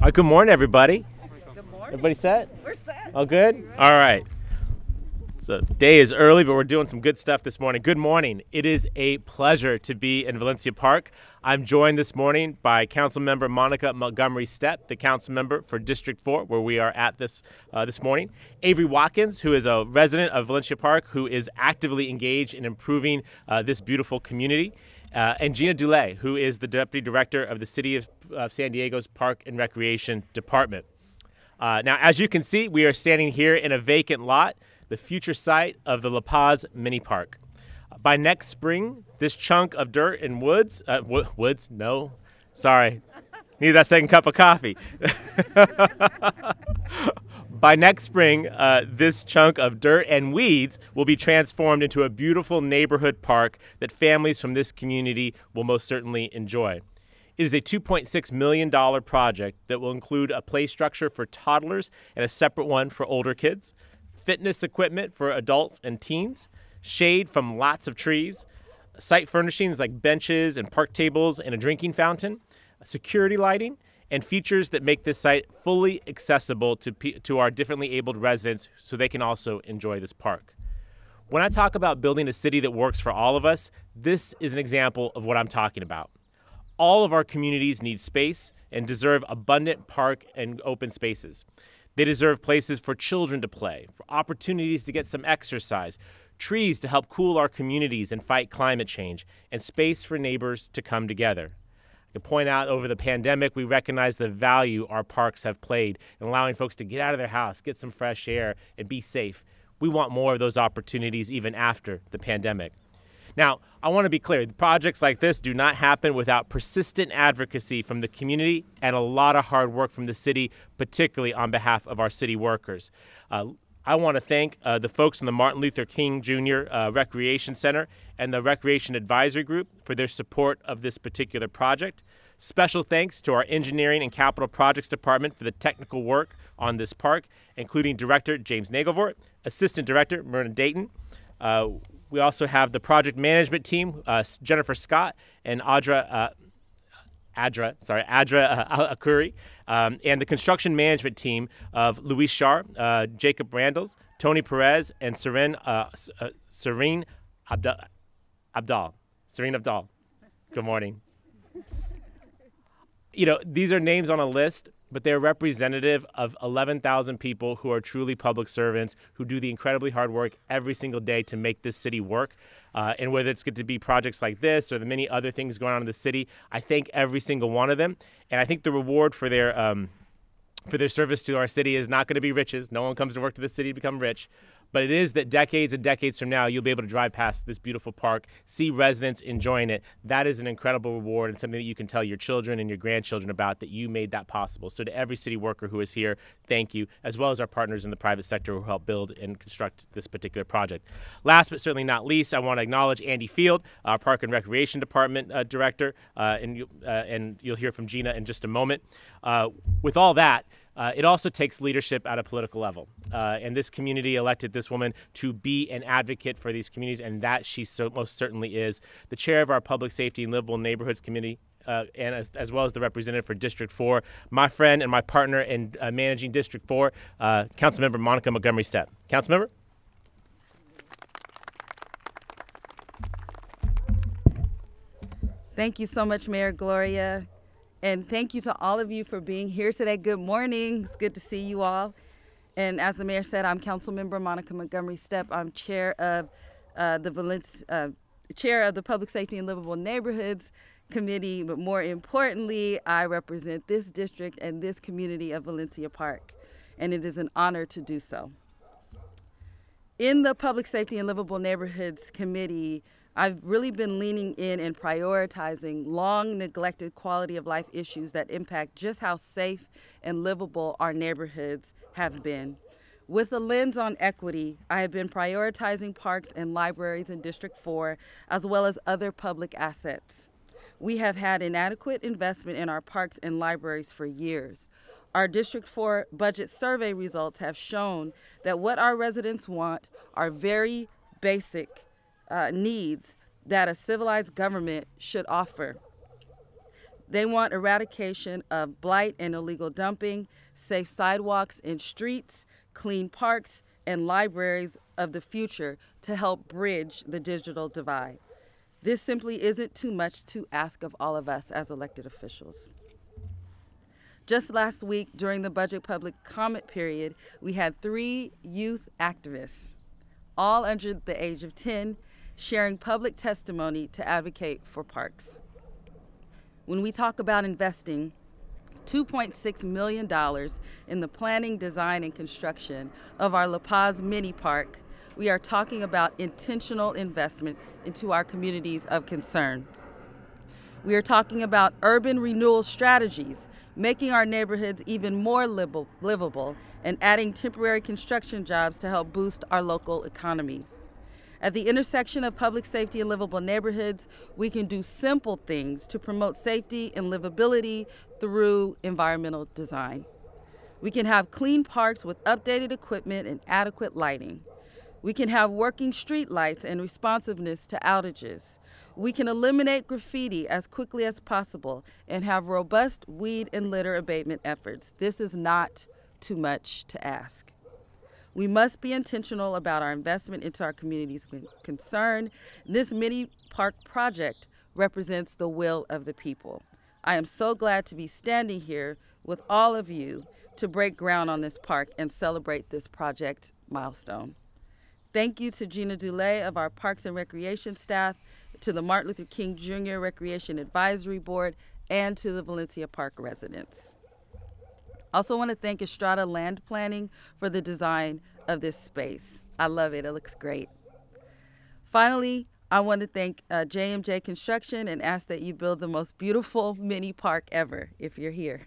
right, good morning, everybody. Good morning. Everybody set? We're set. All good? All right. So day is early, but we're doing some good stuff this morning. Good morning. It is a pleasure to be in Valencia Park. I'm joined this morning by Councilmember Montgomery Steppe, the council member for District 4, where we are at this morning. Avery Watkins, who is a resident of Valencia Park, who is actively engaged in improving this beautiful community. And Gina Dulé, who is the Deputy Director of the City of San Diego's Park and Recreation Department. Now, as you can see, we are standing here in a vacant lot, the future site of the Paz Mini Park. By next spring, this chunk of dirt and woods, no, sorry, need that second cup of coffee. By next spring, this chunk of dirt and weeds will be transformed into a beautiful neighborhood park that families from this community will most certainly enjoy. It is a $2.6 million project that will include a play structure for toddlers and a separate one for older kids, fitness equipment for adults and teens, shade from lots of trees, site furnishings like benches and park tables and a drinking fountain, security lighting, and features that make this site fully accessible to our differently abled residents so they can also enjoy this park. When I talk about building a city that works for all of us, this is an example of what I'm talking about. All of our communities need space and deserve abundant park and open spaces. They deserve places for children to play, for opportunities to get some exercise, trees to help cool our communities and fight climate change, and space for neighbors to come together. To point out, over the pandemic, we recognize the value our parks have played in allowing folks to get out of their house, get some fresh air, and be safe. We want more of those opportunities even after the pandemic. Now, I want to be clear, projects like this do not happen without persistent advocacy from the community and a lot of hard work from the city, particularly on behalf of our city workers. I want to thank the folks from the Martin Luther King Jr. Recreation Center and the Recreation Advisory Group for their support of this particular project. Special thanks to our Engineering and Capital Projects Department for the technical work on this park, including Director James Nagelvort, Assistant Director Myrna Dayton. We also have the project management team, Jennifer Scott and Adra Akuri, and the construction management team of Luis Shar, Jacob Randles, Tony Perez, and Serene Abdal. Good morning. You know, these are names on a list, but they're representative of 11,000 people who are truly public servants who do the incredibly hard work every single day to make this city work. And whether it's good to be projects like this or the many other things going on in the city, I thank every single one of them. And I think the reward for their service to our city is not going to be riches. No one comes to work to the city to become rich. But it is that decades and decades from now, you'll be able to drive past this beautiful park, see residents enjoying it. That is an incredible reward and something that you can tell your children and your grandchildren about, that you made that possible. So to every city worker who is here, thank you, as well as our partners in the private sector who helped build and construct this particular project. Last but certainly not least, I want to acknowledge Andy Field, our Park and Recreation Department Director, and you'll hear from Gina in just a moment. With all that, it also takes leadership at a political level. And this community elected this woman to be an advocate for these communities, and that she most certainly is. The chair of our Public Safety and Livable Neighborhoods Committee, and as well as the representative for District 4, my friend and my partner in managing District 4, Councilmember Montgomery Steppe. Councilmember? Thank you so much, Mayor Gloria. And thank you to all of you for being here today. Good morning. It's good to see you all. And as the mayor said, I'm Councilmember Montgomery Steppe. I'm chair of the Public Safety and Livable Neighborhoods Committee. But more importantly, I represent this district and this community of Valencia Park. And it is an honor to do so. In the Public Safety and Livable Neighborhoods Committee, I've really been leaning in and prioritizing long neglected quality of life issues that impact just how safe and livable our neighborhoods have been. With a lens on equity, I have been prioritizing parks and libraries in District 4, as well as other public assets. We have had inadequate investment in our parks and libraries for years. Our District 4 budget survey results have shown that what our residents want are very basic needs that a civilized government should offer. They want eradication of blight and illegal dumping, safe sidewalks and streets, clean parks, and libraries of the future to help bridge the digital divide. This simply isn't too much to ask of all of us as elected officials. Just last week, during the budget public comment period, we had 3 youth activists, all under the age of 10, sharing public testimony to advocate for parks. When we talk about investing $2.6 million in the planning, design, and construction of our Paz Mini Park, we are talking about intentional investment into our communities of concern. We are talking about urban renewal strategies, making our neighborhoods even more livable, and adding temporary construction jobs to help boost our local economy. At the intersection of public safety and livable neighborhoods, we can do simple things to promote safety and livability through environmental design. We can have clean parks with updated equipment and adequate lighting. We can have working street lights and responsiveness to outages. We can eliminate graffiti as quickly as possible and have robust weed and litter abatement efforts. This is not too much to ask. We must be intentional about our investment into our communities of concern. This mini park project represents the will of the people. I am so glad to be standing here with all of you to break ground on this park and celebrate this project milestone. Thank you to Gina Dulé of our Parks and Recreation staff, to the Martin Luther King Jr. Recreation Advisory Board, and to the Valencia Park residents. I also want to thank Estrada Land Planning for the design of this space. I love it. It looks great. Finally, I want to thank J&J Construction and ask that you build the most beautiful mini park ever if you're here.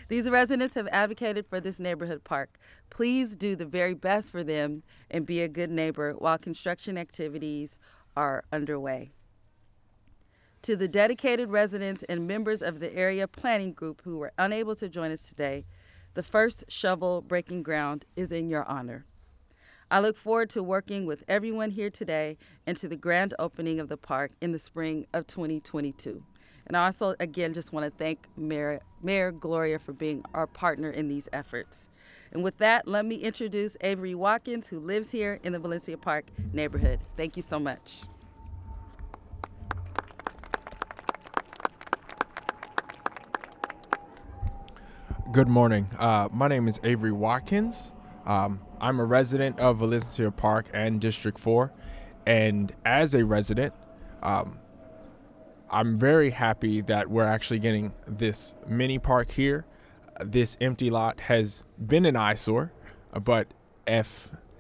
These residents have advocated for this neighborhood park. Please do the very best for them and be a good neighbor while construction activities are underway. To the dedicated residents and members of the area planning group who were unable to join us today, the first shovel breaking ground is in your honor. I look forward to working with everyone here today and to the grand opening of the park in the spring of 2022. And I also, again, just want to thank Mayor Gloria for being our partner in these efforts. And with that, let me introduce Avery Watkins, who lives here in the Valencia Park neighborhood. Thank you so much. Good morning. My name is Avery Watkins. I'm a resident of Valencia Park and District 4. And as a resident, I'm very happy that we're actually getting this mini park here. This empty lot has been an eyesore, but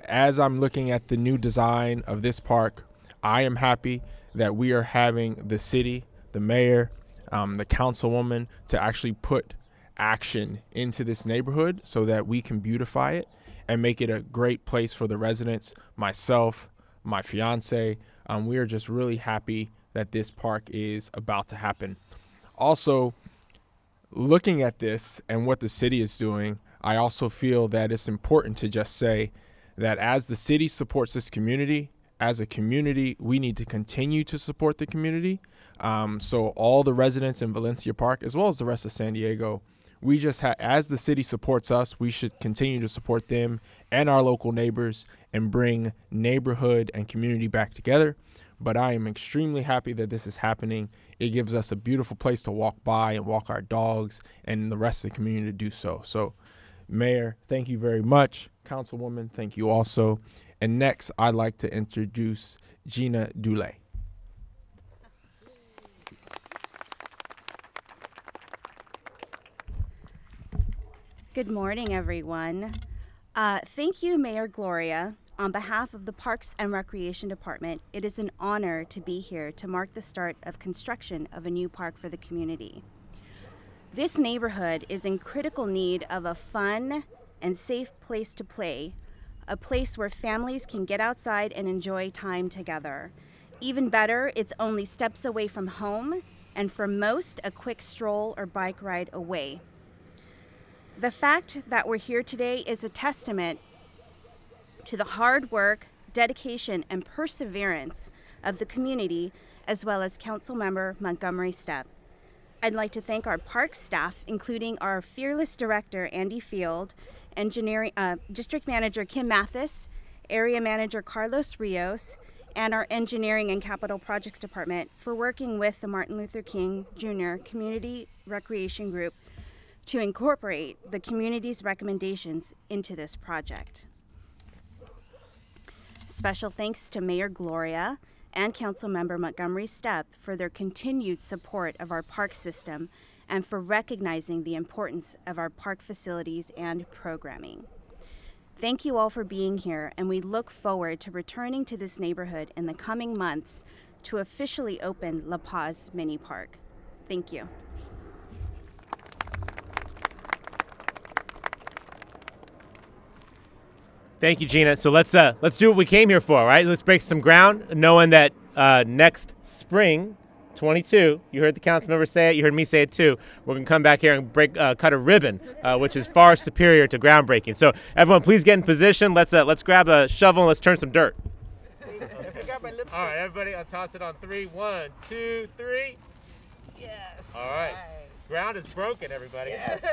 as I'm looking at the new design of this park, I am happy that we are having the city, the mayor, the councilwoman to actually put action into this neighborhood so that we can beautify it and make it a great place for the residents. Myself, my fiance, we are just really happy that this park is about to happen. Also, looking at this and what the city is doing, I also feel that it's important to just say that as the city supports this community, as a community, we need to continue to support the community. So all the residents in Valencia Park, as well as the rest of San Diego, we just as the city supports us, we should continue to support them and our local neighbors and bring neighborhood and community back together. But I am extremely happy that this is happening. It gives us a beautiful place to walk by and walk our dogs and the rest of the community to do so. So, Mayor, thank you very much. Councilwoman, thank you also. And next, I'd like to introduce Gina Dulé. Good morning, everyone. Thank you, Mayor Gloria. On behalf of the Parks and Recreation Department, it is an honor to be here to mark the start of construction of a new park for the community. This neighborhood is in critical need of a fun and safe place to play, a place where families can get outside and enjoy time together. Even better, it's only steps away from home, and for most, a quick stroll or bike ride away. The fact that we're here today is a testament to the hard work, dedication, and perseverance of the community, as well as Councilmember Montgomery Steppe. I'd like to thank our park staff, including our fearless director, Andy Field, engineering district manager, Kim Mathis, area manager, Carlos Rios, and our engineering and capital projects department for working with the Martin Luther King Jr. Community Recreation Group to incorporate the community's recommendations into this project. Special thanks to Mayor Gloria and Councilmember Montgomery Steppe for their continued support of our park system and for recognizing the importance of our park facilities and programming. Thank you all for being here, and we look forward to returning to this neighborhood in the coming months to officially open La Paz Mini Park. Thank you. Thank you, Gina. So let's do what we came here for, right? Let's break some ground, knowing that next spring, 22, you heard the council member say it, you heard me say it too, we're going to come back here and cut a ribbon, which is far superior to groundbreaking. So everyone, please get in position. Let's grab a shovel and let's turn some dirt. All right, everybody, I'll toss it on 3. 1, 2, 3. Yes. All right. Ground is broken, everybody. Yes.